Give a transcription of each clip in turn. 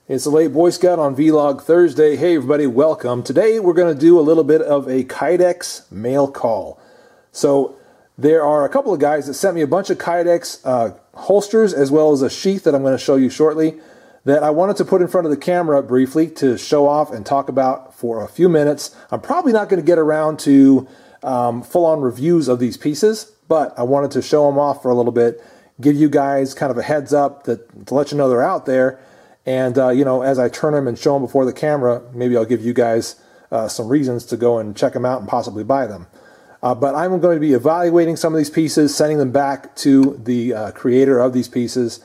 It's the Late Boy Scout on Vlog Thursday. Hey everybody, welcome. Today we're going to do a little bit of a Kydex mail call. So there are a couple of guys that sent me a bunch of Kydex holsters as well as a sheath that I'm going to show you shortly that I wanted to put in front of the camera briefly to show off and talk about for a few minutes. I'm probably not going to get around to full-on reviews of these pieces, but I wanted to show them off for a little bit, give you guys kind of a heads up to let you know they're out there. And, you know, as I turn them and show them before the camera, maybe I'll give you guys some reasons to go and check them out and possibly buy them. But I'm going to be evaluating some of these pieces, sending them back to the creator of these pieces.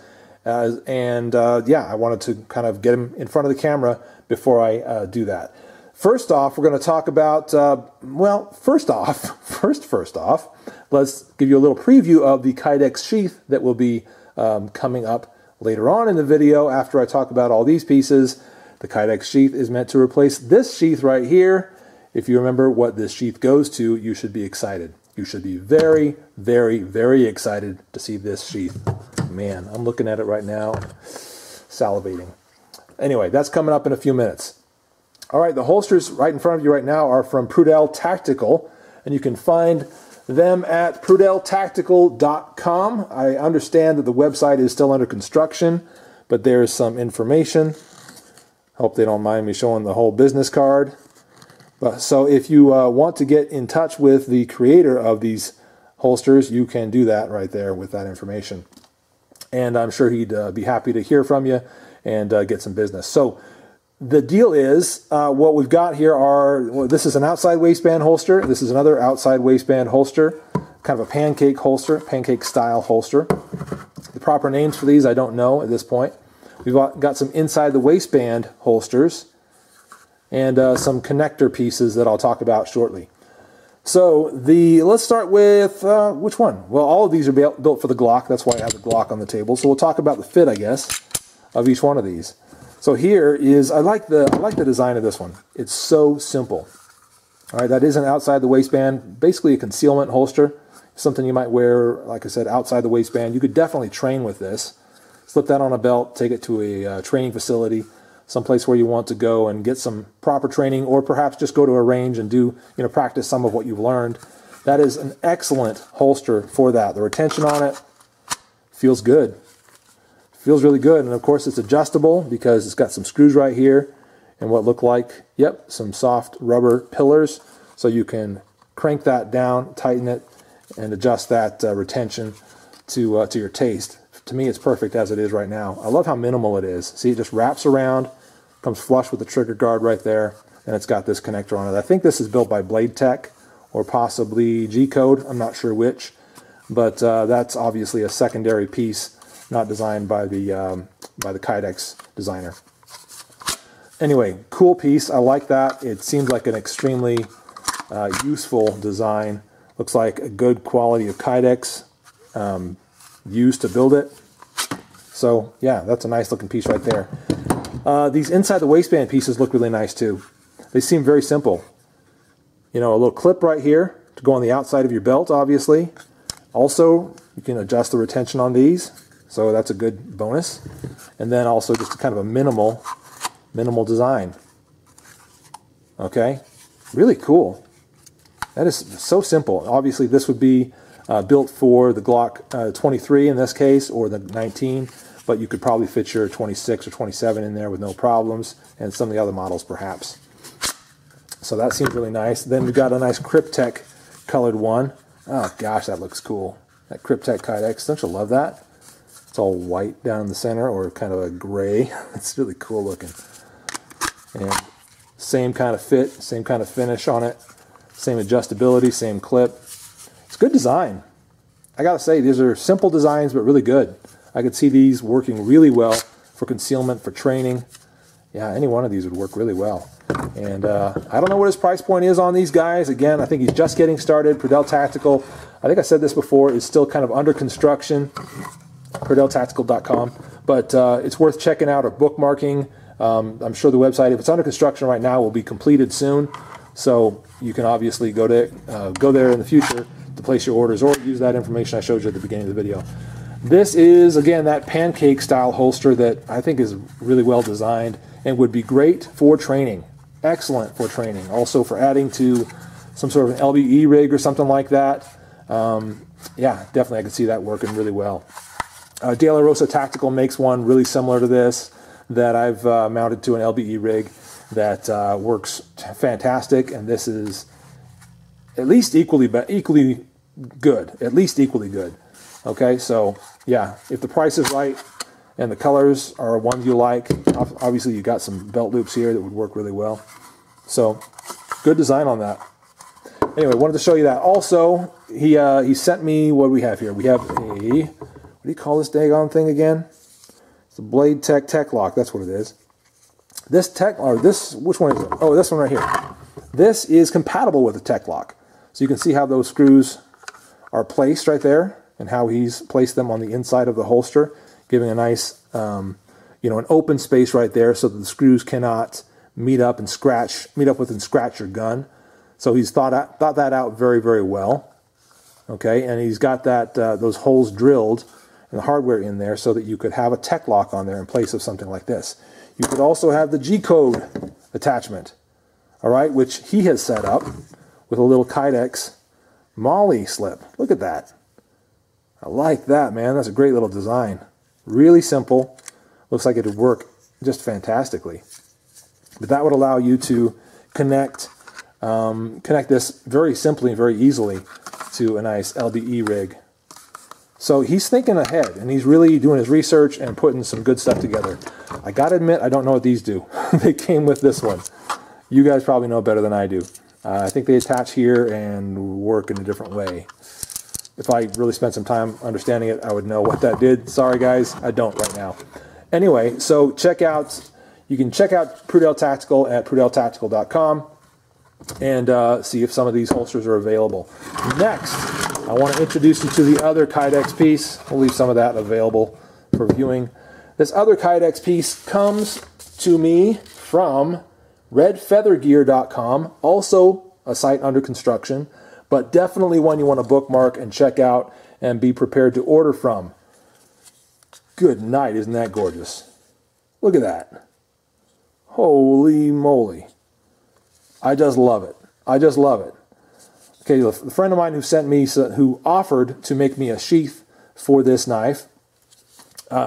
Yeah, I wanted to kind of get them in front of the camera before I do that. First off, we're going to talk about, first off, let's give you a little preview of the Kydex Sheath that will be coming up later on in the video. After I talk about all these pieces, the Kydex Sheath is meant to replace this sheath right here. If you remember what this sheath goes to, you should be excited. You should be very, very, very excited to see this sheath. Man, I'm looking at it right now, salivating. Anyway, that's coming up in a few minutes. All right, the holsters right in front of you right now are from Prudel Tactical, and you can find them at prudeltactical.com. I understand that the website is still under construction, but there's some information. Hope they don't mind me showing the whole business card. So if you want to get in touch with the creator of these holsters, you can do that right there with that information. And I'm sure he'd be happy to hear from you and get some business. So the deal is, what we've got here are, this is an outside waistband holster. This is another outside waistband holster, kind of a pancake holster, pancake style holster. The proper names for these I don't know at this point. We've got some inside the waistband holsters and some connector pieces that I'll talk about shortly. So let's start with, which one? Well, all of these are built for the Glock. That's why I have the Glock on the table. So we'll talk about the fit, I guess, of each one of these. So here is, I like the design of this one. It's so simple. All right, that is an outside the waistband, basically a concealment holster, something you might wear, like I said, outside the waistband. You could definitely train with this. Slip that on a belt, take it to a training facility, someplace where you want to go and get some proper training, or perhaps just go to a range and do, practice some of what you've learned. That is an excellent holster for that. The retention on it feels good. Feels really good, and of course it's adjustable because it's got some screws right here and what look like, some soft rubber pillars, so you can crank that down, tighten it, and adjust that retention to your taste. To me, it's perfect as it is right now. I love how minimal it is. See, it just wraps around, comes flush with the trigger guard right there, and it's got this connector on it. I think this is built by Blade Tech or possibly G-Code. I'm not sure which, but that's obviously a secondary piece, not designed by the Kydex designer. Anyway, cool piece. I like that. It seems like an extremely useful design. Looks like a good quality of Kydex used to build it. So yeah, that's a nice looking piece right there. These inside the waistband pieces look really nice too. They seem very simple. A little clip right here to go on the outside of your belt, obviously. Also, you can adjust the retention on these. So that's a good bonus. And then also just kind of a minimal design. Okay, really cool. That is so simple. Obviously this would be built for the Glock 23 in this case, or the 19, but you could probably fit your 26 or 27 in there with no problems, and some of the other models perhaps. So that seems really nice. Then we've got a nice Cryptek colored one. Oh gosh, that looks cool. That Cryptek Kydex, don't you love that? It's all white down in the center, or kind of a gray. It's really cool looking. And same kind of fit, same kind of finish on it, same adjustability, same clip. It's good design. I gotta say, these are simple designs, but really good. I could see these working really well for concealment, for training. Yeah, any one of these would work really well. And I don't know what his price point is on these guys. Again, I think he's just getting started. Prudel Tactical, I think I said this before, is still kind of under construction. PrudelTactical.com, but it's worth checking out or bookmarking. I'm sure the website, if it's under construction right now, will be completed soon. So you can obviously go there in the future to place your orders, or use that information I showed you at the beginning of the video. This is, again, that pancake style holster that I think is really well designed and would be great for training. Excellent for training. Also for adding to some sort of an LBE rig or something like that. Yeah, definitely I can see that working really well. De La Rosa Tactical makes one really similar to this that I've mounted to an LBE rig that works fantastic, and this is at least equally good. At least equally good. Okay, so yeah, if the price is right and the colors are ones you like, obviously you got some belt loops here that would work really well. So good design on that. Anyway, wanted to show you that. Also, he sent me, what do we have here? We have a, what do you call this daggone thing again? It's a Blade Tech Lock. That's what it is. This Tech, or this, which one is it? Oh, this one right here. This is compatible with the Tech Lock. So you can see how those screws are placed right there and how he's placed them on the inside of the holster, giving a nice, an open space right there so that the screws cannot meet up with and scratch your gun. So he's thought that out very, very well. Okay, and he's got that those holes drilled and the hardware in there so that you could have a Tech Lock on there in place of something like this. You could also have the G-code attachment, all right, which he has set up with a little Kydex Molly slip. Look at that. I like that, man. That's a great little design. Really simple. Looks like it would work just fantastically. But that would allow you to connect this very simply and very easily to a nice LBE rig. So he's thinking ahead, and he's really doing his research and putting some good stuff together. I gotta admit, I don't know what these do. They came with this one. You guys probably know better than I do. I think they attach here and work in a different way. If I really spent some time understanding it, I would know what that did. Sorry guys, I don't right now. Anyway, so you can check out Prudel Tactical at prudeltactical.com and see if some of these holsters are available. Next, I want to introduce you to the other Kydex piece. We'll leave some of that available for viewing. This other Kydex piece comes to me from redfeathergear.com, also a site under construction, but definitely one you want to bookmark and check out and be prepared to order from. Good night, isn't that gorgeous? Look at that. Holy moly. I just love it. I just love it. Okay, the friend of mine who sent me, who offered to make me a sheath for this knife,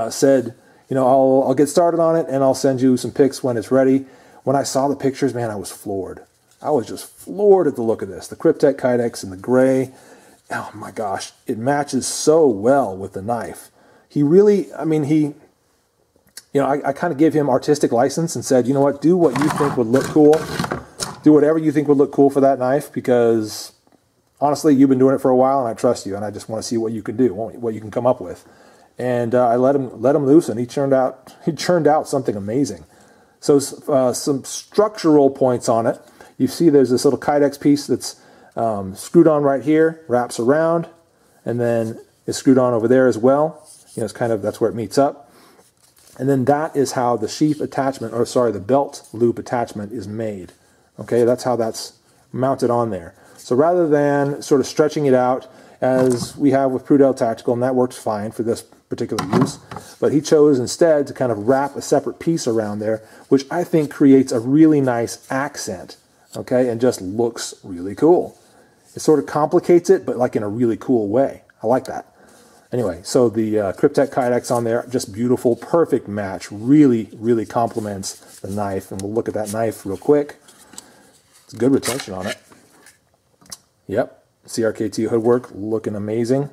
said, I'll get started on it and I'll send you some pics when it's ready. When I saw the pictures, man, I was floored. I was just floored at the look of this. The Kryptek Kydex in the gray. Oh my gosh, it matches so well with the knife. He really, I kind of gave him artistic license and said, you know what, do what you think would look cool. Do whatever you think would look cool for that knife, because honestly, you've been doing it for a while and I trust you and I just want to see what you can do, what you can come up with. And I let him loose, and he churned out something amazing. So some structural points on it. You see there's this little Kydex piece that's screwed on right here, wraps around, and then is screwed on over there as well. It's that's where it meets up. And then that is how the sheath attachment, the belt loop attachment is made. Okay, that's how that's mounted on there. So rather than sort of stretching it out as we have with Prudel Tactical, and that works fine for this particular use, but he chose instead to kind of wrap a separate piece around there, which I think creates a really nice accent, okay, and just looks really cool. It sort of complicates it, but like in a really cool way. I like that. Anyway, so the Kryptek Kydex on there, just beautiful, perfect match, really, really complements the knife, and we'll look at that knife real quick. It's good retention on it. Yep, CRKT hoodwork, looking amazing.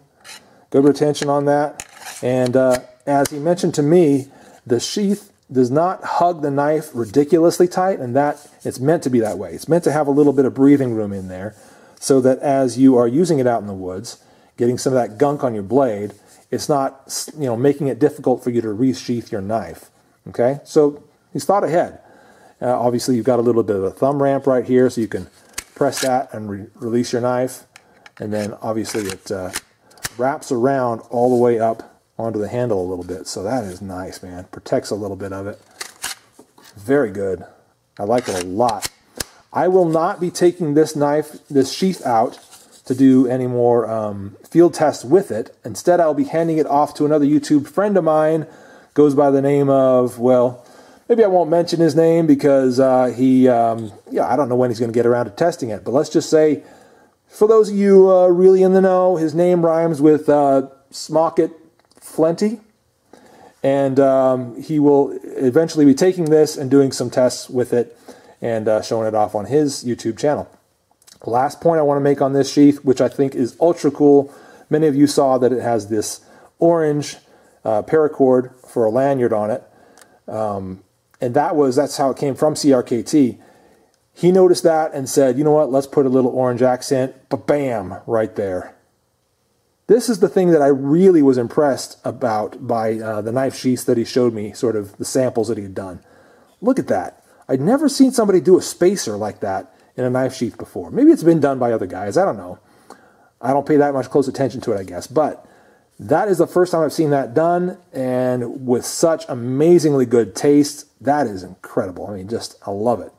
Good retention on that. And as he mentioned to me, the sheath does not hug the knife ridiculously tight, and that it's meant to be that way. It's meant to have a little bit of breathing room in there so that as you are using it out in the woods, getting some of that gunk on your blade, it's not, making it difficult for you to resheath your knife. Okay, so he's thought ahead. Obviously, you've got a little bit of a thumb ramp right here, so you can press that and release your knife. And then, obviously, it wraps around all the way up onto the handle a little bit. So that is nice, man. Protects a little bit of it. Very good. I like it a lot. I will not be taking this sheath out to do any more field tests with it. Instead, I'll be handing it off to another YouTube friend of mine, goes by the name of, well, maybe I won't mention his name because I don't know when he's going to get around to testing it. But let's just say, for those of you really in the know, his name rhymes with Smocket Flenty. And he will eventually be taking this and doing some tests with it and showing it off on his YouTube channel. Last point I want to make on this sheath, which I think is ultra cool. Many of you saw that it has this orange paracord for a lanyard on it. And that's how it came from CRKT. He noticed that and said, you know what, let's put a little orange accent, bam, right there. This is the thing that I really was impressed about by the knife sheaths that he showed me, sort of the samples that he had done. Look at that. I'd never seen somebody do a spacer like that in a knife sheath before. Maybe it's been done by other guys, I don't know. I don't pay that much close attention to it, I guess. But that is the first time I've seen that done, and with such amazingly good taste. That is incredible. I mean, I love it.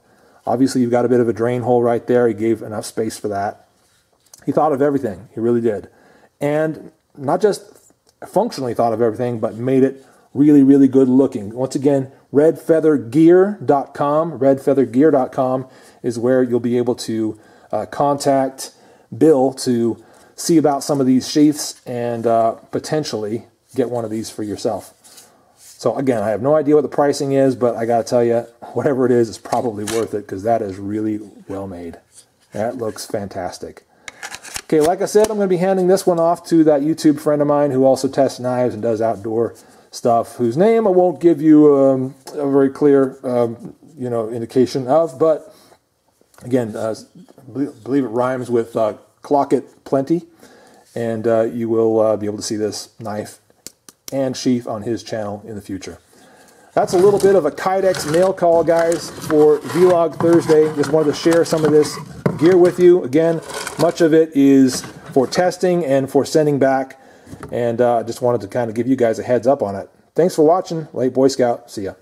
Obviously, you've got a bit of a drain hole right there. He gave enough space for that. He thought of everything. He really did. And not just functionally thought of everything, but made it really, really good looking. Once again, redfeathergear.com. Redfeathergear.com is where you'll be able to contact Bill to see about some of these sheaths and potentially get one of these for yourself. So again, I have no idea what the pricing is, but I got to tell you, whatever it is, it's probably worth it because that is really well made. That looks fantastic. Okay, like I said, I'm going to be handing this one off to that YouTube friend of mine who also tests knives and does outdoor stuff, whose name I won't give you a very clear indication of, but again, I believe it rhymes with Clocket Plenty, and you will be able to see this knife and sheath on his channel in the future. That's a little bit of a Kydex mail call, guys, for Vlog Thursday. Just wanted to share some of this gear with you. Again, much of it is for testing and for sending back, and just wanted to kind of give you guys a heads up on it. Thanks for watching. Late Boy Scout. See ya.